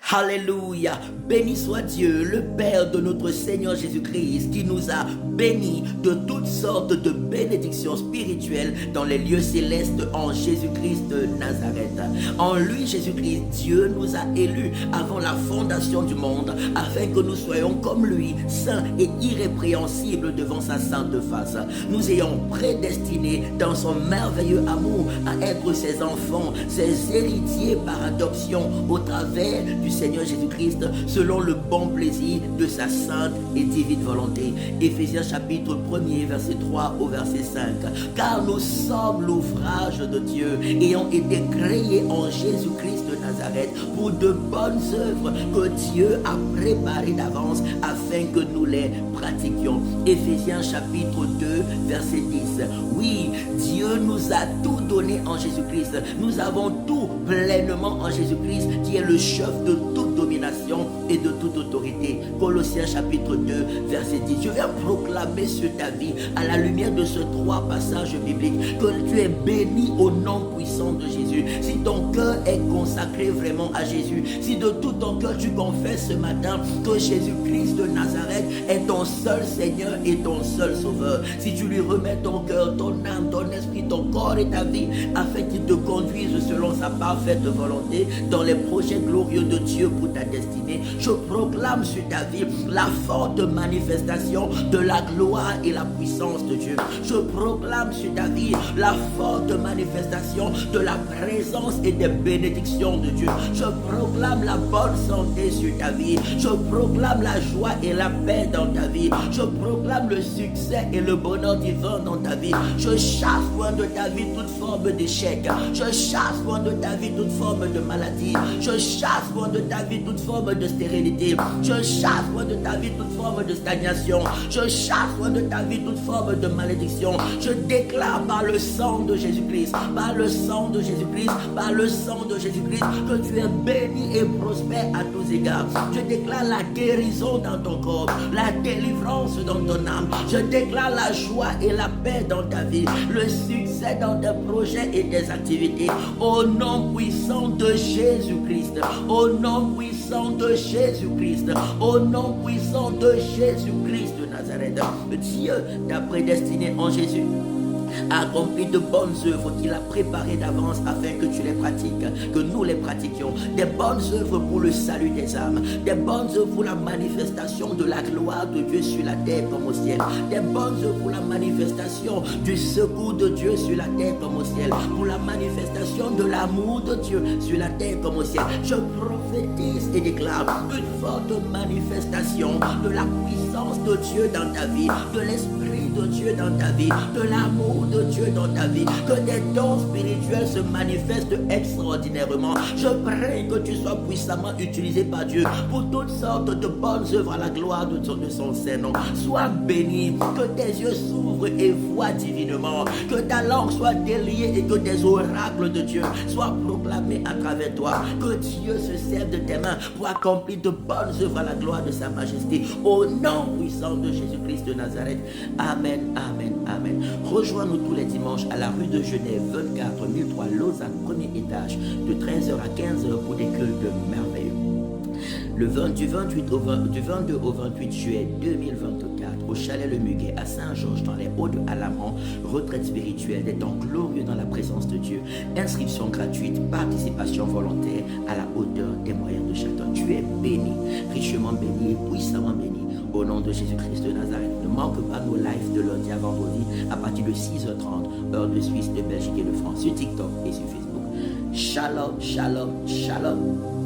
Alléluia. Béni soit Dieu, le Père de notre Seigneur Jésus-Christ, qui nous a bénis de toutes sortes de bénédictions spirituelles dans les lieux célestes en Jésus-Christ de Nazareth. En lui, Jésus-Christ, Dieu nous a élus avant la fondation du monde, afin que nous soyons comme lui, saints et irrépréhensibles devant sa sainte face. Nous ayons prédestinés dans son merveilleux amour à être ses enfants, ses héritiers par adoption au travers du Seigneur Jésus-Christ, selon le bon plaisir de sa sainte et divine volonté. Éphésiens chapitre 1er, verset 3 au verset 5. Car nous sommes l'ouvrage de Dieu, ayant été créés en Jésus-Christ de Nazareth pour de bonnes œuvres que Dieu a préparées d'avance afin que nous les pratiquions. Éphésiens chapitre 2, verset 10. Oui, Dieu nous a tout donné en Jésus-Christ. Nous avons tout pleinement en Jésus-Christ, qui est le chef de toute domination et de toute autorité. Colossiens chapitre 2, verset 10. Je viens proclamer sur ta vie, à la lumière de ces trois passages bibliques, que tu es béni au nom puissant de Jésus. Si ton cœur est consacré vraiment à Jésus, si de tout ton cœur tu confesses ce matin que Jésus-Christ de Nazareth est ton seul Seigneur et ton seul Sauveur, si tu lui remets ton cœur, ton âme, ton esprit, ton corps et ta vie, afin qu'il te conduise selon sa parfaite volonté dans les projets glorieux de Dieu pour ta destinée, je proclame sur ta vie la forte manifestation de la gloire et la puissance de Dieu. Je proclame sur ta vie la forte manifestation de la présence et des bénédictions de Dieu. Je proclame la bonne santé sur ta vie. Je proclame la joie et la paix dans ta vie. Je proclame le succès et le bonheur divin dans ta vie. Je chasse loin de ta vie toute forme d'échec. Je chasse loin de ta vie toute forme de maladie. Je chasse loin de ta vie toute forme de stérilité. Je chasse loin de ta vie toute forme de stagnation. Je chasse loin de ta vie toute forme de malédiction. Je déclare par le sang de Jésus-Christ, par le sang de Jésus-Christ, par le sang de Jésus-Christ, que tu es béni et prospère à tous égards. Je déclare la guérison dans ton corps, la délivrance dans ton âme. Je déclare la joie et la paix dans ta vie, le succès dans tes projets et tes activités. Au nom puissant de Jésus-Christ, au nom puissant de Jésus-Christ, au nom puissant de Jésus-Christ de Nazareth. Dieu t'a prédestiné en Jésus a accompli de bonnes œuvres qu'il a préparées d'avance afin que tu les pratiques, que nous les pratiquions. Des bonnes œuvres pour le salut des âmes, des bonnes œuvres pour la manifestation de la gloire de Dieu sur la terre comme au ciel, des bonnes œuvres pour la manifestation du secours de Dieu sur la terre comme au ciel, pour la manifestation de l'amour de Dieu sur la terre comme au ciel. Je prophétise et déclare une forte manifestation de la puissance de Dieu dans ta vie, de l'esprit de Dieu dans ta vie, de l'amour de Dieu dans ta vie, que des dons spirituels se manifestent extraordinairement. Je prie que tu sois puissamment utilisé par Dieu pour toutes sortes de bonnes œuvres à la gloire de son Saint-Nom. Sois béni, que tes yeux s'ouvrent et voient divinement, que ta langue soit déliée et que des oracles de Dieu soient proclamés à travers toi, que Dieu se serve de tes mains pour accomplir de bonnes œuvres à la gloire de sa majesté. Au nom puissant de Jésus-Christ de Nazareth. Amen, amen, amen. Rejoins-nous tous les dimanches à la rue de Genève, 24 1003 Lausanne, premier étage, de 13h à 15h pour des cultes merveilleux. Du 22 au 28 juillet 2024, au Chalet Le Muguet à Saint-Georges, dans les Hauts-de-Alamran, retraite spirituelle des temps glorieux dans la présence de Dieu. Inscription gratuite, participation volontaire à la hauteur des moyens de chacun. Tu es béni, richement béni et puissamment béni. Au nom de Jésus-Christ de Nazareth, ne manque pas nos lives de lundi à vendredi à partir de 6h30, heure de Suisse, de Belgique et de France, sur TikTok et sur Facebook. Shalom, shalom, shalom.